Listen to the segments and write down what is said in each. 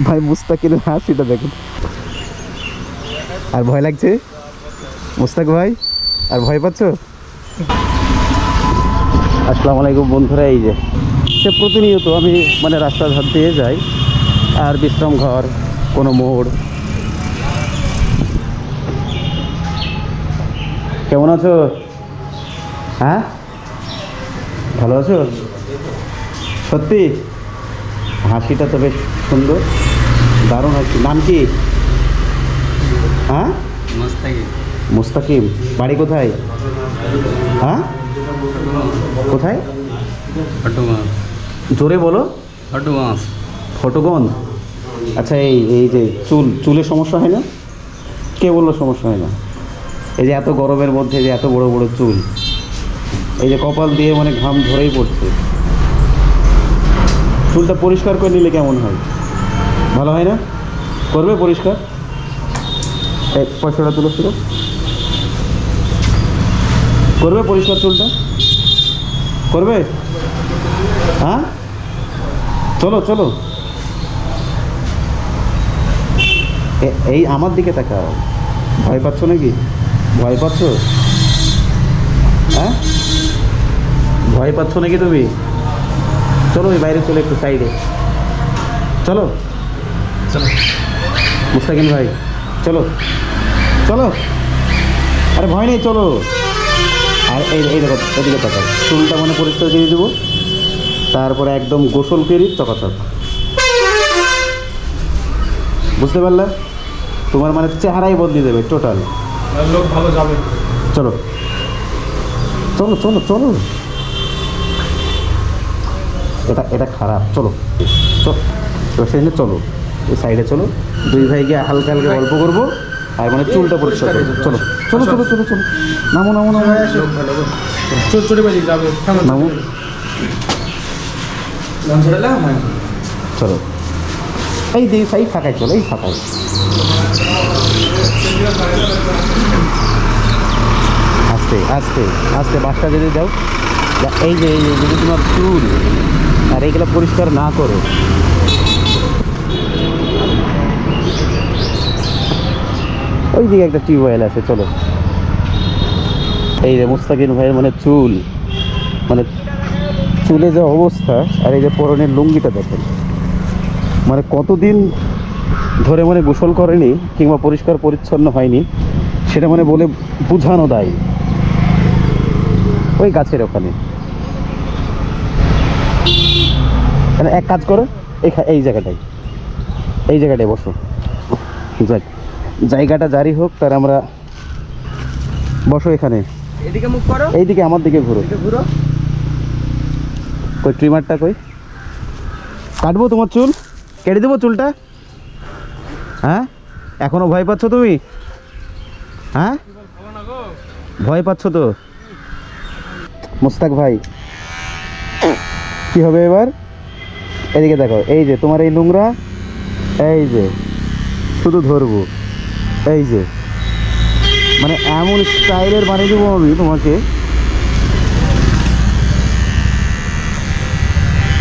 ভাই মুস্তাকিনের হাসিটা দেখুন। আর ভয় লাগছে মুস্তাক ভাই? আর ভয় পাচ্ছ? আসসালামু আলাইকুম বন্ধুরা। এই যে সে প্রতিনিয়ত আমি মানে রাস্তার ধার দিয়ে যাই, আর বিশ্রাম ঘর, কোনো মোড়। কেমন আছো? হ্যাঁ, ভালো আছো? সত্যি হাসিটা তো বেশ সুন্দর, দারুণ হাসি। নাম কি? হ্যাঁ, মুস্তাকিম। মুস্তাকিম। বাড়ি কোথায়? হ্যাঁ, কোথায়? ফটোগঞ্জ। জোরে বলো। ফটোগঞ্জ। ফটোগঞ্জ। আচ্ছা, এই যে চুলের সমস্যা হয় না? কে বললো সমস্যা হয় না? এই যে এত গরমের মধ্যে যে এত বড় বড় চুল, এই যে কপাল দিয়ে মানে ঘাম ধরেই পড়ছে। চুলটা পরিষ্কার করে নিলে কেমন হয়? ভালো হয় না? করবে পরিষ্কার? এই পয়সাটা তুলো ছিল, করবে পরিষ্কার চুলটা? করবে? হ্যাঁ, চলো চলো। এই আমার দিকে তাকাও। ভয় পাচ্ছ নাকি? ভয় পাচ্ছ? হ্যাঁ, ভয় পাচ্ছ নাকি তুমি? চলো ওই বাইরে চলো, একটু সাইডে চলো। চলো মুস্তাকিম ভাই চলো চলো। আরে ভয় নেই, চলো। আর এই দেখো, এদিকে তাকাও। চুলটা মানে পরিষ্কার করে দেবো, তারপরে একদম গোসল করি চকাচক। বুঝতে পারলে? তোমার মানে চেহারাই বদলে দেবে টোটাল। লোক ভালো যাবে। চলো চলো চলো চলো। এটা খারাপ। চলো সেখানে চলো, এই সাইডে চলো। দুই ভাই গিয়ে হালকা হালকা গল্প করবো, আর মানে চুলটা পরিষ্কার করবো। চলো চলো চলো চলো চলো। নামো নামো নামো চোরে বাজি যাবে। নামো। চলো এই দিকে সাই ফাঁকায় চলো, এই ফাঁকায়। আস্তে আস্তে আস্তে বাসটা যদি দাও। এই যে যদি তোমার চুল আর এইগুলো পরিষ্কার না করো, ওই দিকে একটা টিউবওয়েল আছে, চলো। এই যে মুস্তাকিম ভাইয়ের মানে চুল, মানে চুলে যে অবস্থা, আর এই যে পরনের লুঙ্গিটা দেখেন, মানে কতদিন ধরে মানে গোসল করেনি কিংবা পরিষ্কার পরিচ্ছন্ন হয়নি, সেটা মানে বলে বোঝানো দায়। ওই গাছের ওখানে এক কাজ করো, এই জায়গাটায় বসো। যাক, জায়গাটা জারি হোক, তার আমরা বসো এখানে। এদিকে মুখ করো, এইদিকে আমার দিকে ঘুরো। ঘুরো। কই ট্রিমারটা কই? কাটবো তোমার চুল, কেটে দেবো চুলটা। হ্যাঁ, এখনো ভয় পাচ্ছ তুমি? হ্যাঁ, ভয় পাচ্ছ তো? মুস্তাক ভাই কি হবে এবার? এদিকে দেখো, এই যে তোমার এই নোংরা, এই যে শুধু ধরবো, এই যে মানে এমন স্টাইলের বানিয়ে দেবো আমি তোমাকে,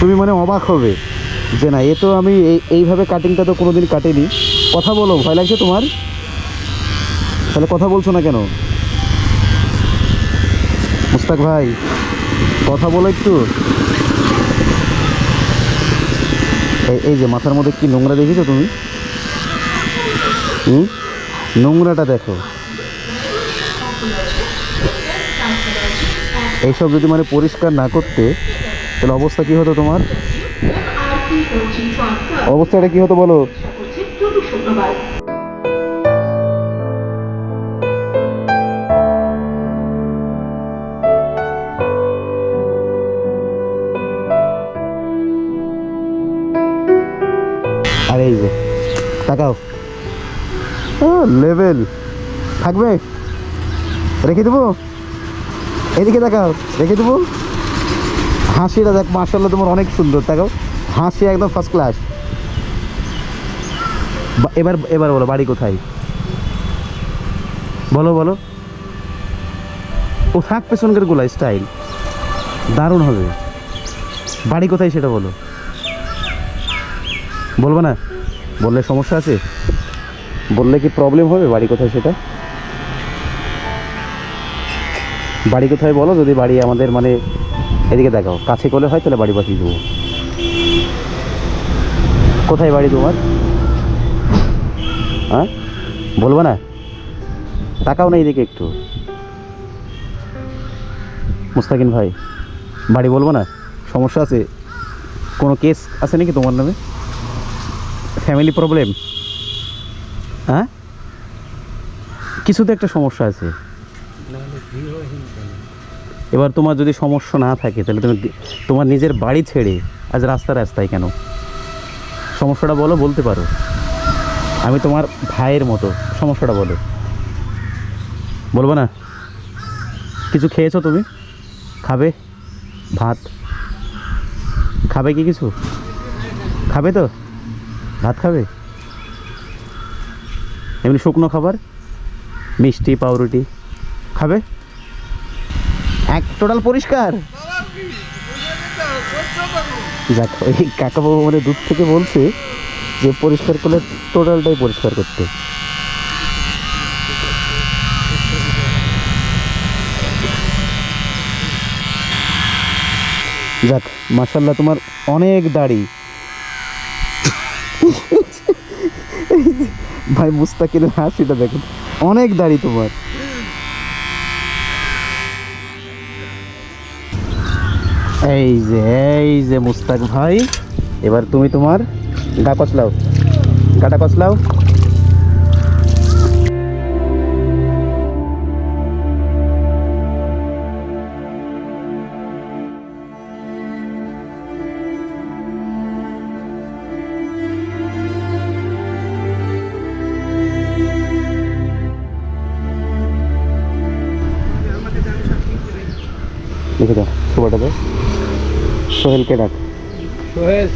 তুমি মানে অবাক হবে যে না, এ তো আমি এইভাবে কাটিংটা তো কোনোদিন কাটিনি। কথা বলো, ভয় লাগছে তোমার? তাহলে কথা বলছো না কেন? মুস্তাক ভাই কথা বলো একটু। এই যে মাথার মধ্যে কি নোংরা দেখেছো তুমি? নোংরাটা দেখো। এইসব যদি মানে পরিষ্কার না করতে, তাহলে অবস্থা কি হতো তোমার? অবস্থাটা কি হতো বলো? আর এই যে তাকাও, লেভেল থাকবে, রেখে দেবো। এদিকে তাকাও, রেখে দেবো। হাসিটা দেখ, মাশাআল্লাহ তোমার অনেক সুন্দর। তাকাও, হাসি একদম ফার্স্ট ক্লাস। এবার বলো বাড়ি কোথায়? বলো বলো। ও থাক, পেছনকার গোলা স্টাইল দারুণ হবে। বাড়ি কোথায় সেটা বলো। বলবো না? বললে সমস্যা আছে? বললে কি প্রবলেম হবে? বাড়ি কোথায় সেটা? বাড়ি কোথায় বলো, যদি বাড়ি আমাদের মানে এদিকে দেখাও, কাছে করলে হয় তাহলে বাড়ি পাঠিয়ে দেবো। কোথায় বাড়ি তোমার? হ্যাঁ, বলবো না? তাকাও না এইদিকে একটু। মুস্তাকিন ভাই, বাড়ি বলবো না? সমস্যা আছে? কোনো কেস আছে নাকি তোমার নামে? Family problem? হ্যাঁ, কিছু তো একটা সমস্যা আছে। এবার তোমার যদি সমস্যা না থাকে তাহলে তুমি তোমার নিজের বাড়ি ছেড়ে আজ রাস্তায় কেন? সমস্যাটা বলো, বলতে পারো। আমি তোমার ভাইয়ের মতো, সমস্যাটা বলো। বলবো না? কিছু খেয়েছো তুমি? খাবে? ভাত খাবে কি? কিছু খাবে তো? ভাত খাবে? এমনি শুকনো খাবার, মিষ্টি পাউরুটি খাবে? এক টোটাল পরিষ্কার। যাক, ওই কাকাবাবু মানে দূর থেকে বলছে যে পরিষ্কার করলে টোটালটাই পরিষ্কার করতে। যাক, মাশাআল্লাহ, তোমার অনেক দাড়ি। ভাই মুস্তাকিনের হাসিটা দেখেন, অনেক দাড়ি তোমার। এই যে মুস্তাক ভাই, এবার তুমি তোমার গা কচলাও, গাটা কচলাও। লিখে দাও, শোভাটা দাও। সোহেলকে ডাক। সোহেল,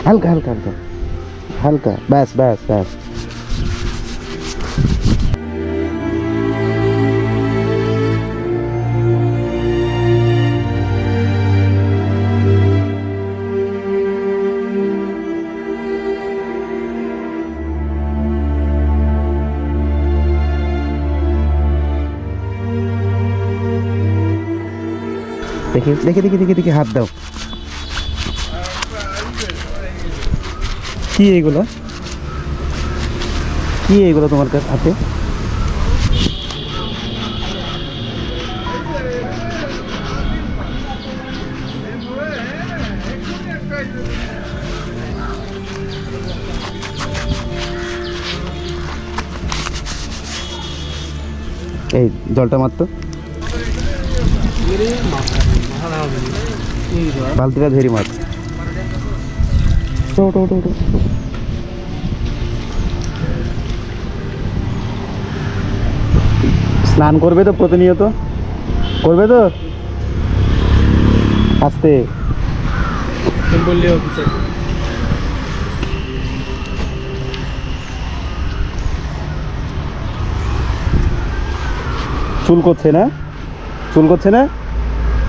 হালকা হালকা হালকা হালকা, ব্যাস ব্যাস ব্যাস। দেখি দেখি দেখি দেখি দেখি, হাত দাও। কি এইগুলো? কি এইগুলো তোমার কাছে হাতে? এই জলটা মারতো, বালতিটা ধরি মাছ। ওটো ওটো ওটো। স্নান করবে তো প্রতিনিয়ত? করবে তো? আস্তে বললি অফিসে চুল করছে না? চুল করছে না?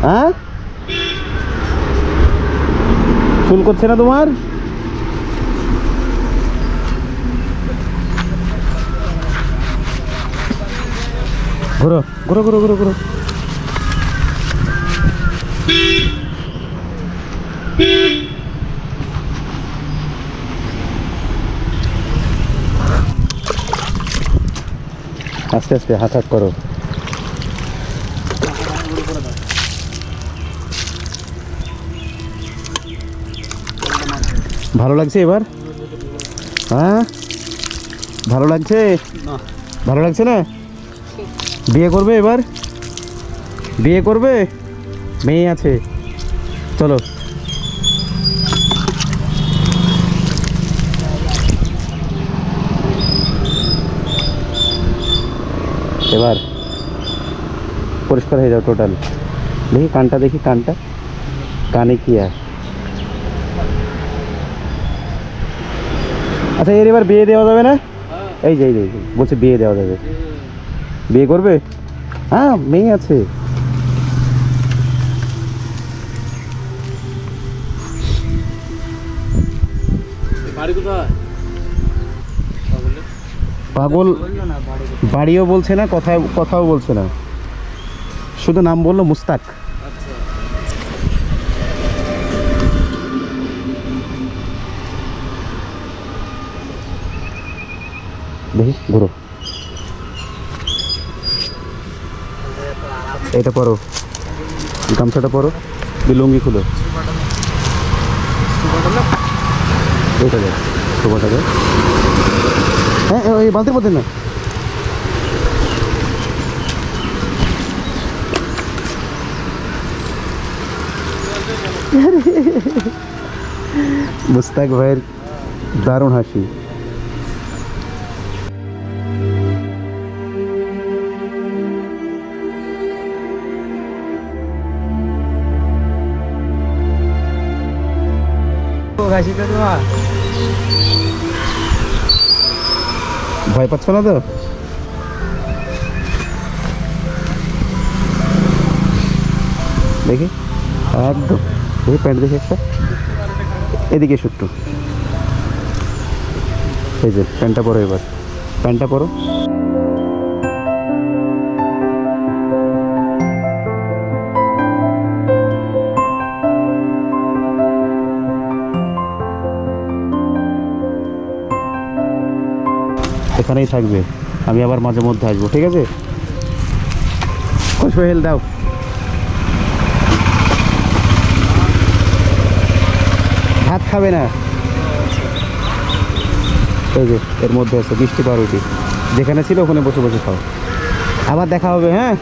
হ্যাঁ, চুল করছে না তোমার? ঘুরো ঘুরো ঘুরো ঘুরো ঘুরো। আস্তে আস্তে হাত হাত করো। ভালো লাগছে এবার? হ্যাঁ, ভালো লাগছে? ভালো লাগছে না? বিয়ে করবে এবার? বিয়ে করবে? মেয়ে আছে, চলো। এবার পরিষ্কার হয়ে যাও টোটাল। দেখি কানটা, দেখি কানটা, কানে কি আর? আচ্ছা, এর এবার বিয়ে দেওয়া যাবে না? এই যে বলছে বিয়ে দেওয়া যাবে। বিয়ে করবে? হ্যাঁ, মেয়ে আছে। বাড়ি কোথায়? পাগল বললো না বাড়ি বাড়িও বলছে না, কথাও বলছে না, শুধু নাম বললো মুস্তাক। আচ্ছা। দেখি ঘুরো, এটা পরো, গামছাটা পরো, লুঙ্গি খুলো, এটা দেখ, শোভাটা দেখ। হ্যাঁ ওই বালতির মধ্যে না, মুস্তাক ভাইয়ের দারুণ হাসি। ঘাসিটা তোমার ভয় পাচ্ছ না তো? দেখি একদম, দেখি প্যান্ট দেখি একটা, এদিকে শুট্টু, এই যে প্যান্টটা পরো, এবার প্যান্টটা পরো। এখানেই থাকবে, আমি আবার মাঝে মধ্যে আসবো, ঠিক আছে? সোহেল দাও, ভাত খাবে না, এই যে এর মধ্যে আছে মিষ্টি পাউরুটি, যেখানে ছিল ওখানে বসে বসে খাও। আবার দেখা হবে, হ্যাঁ।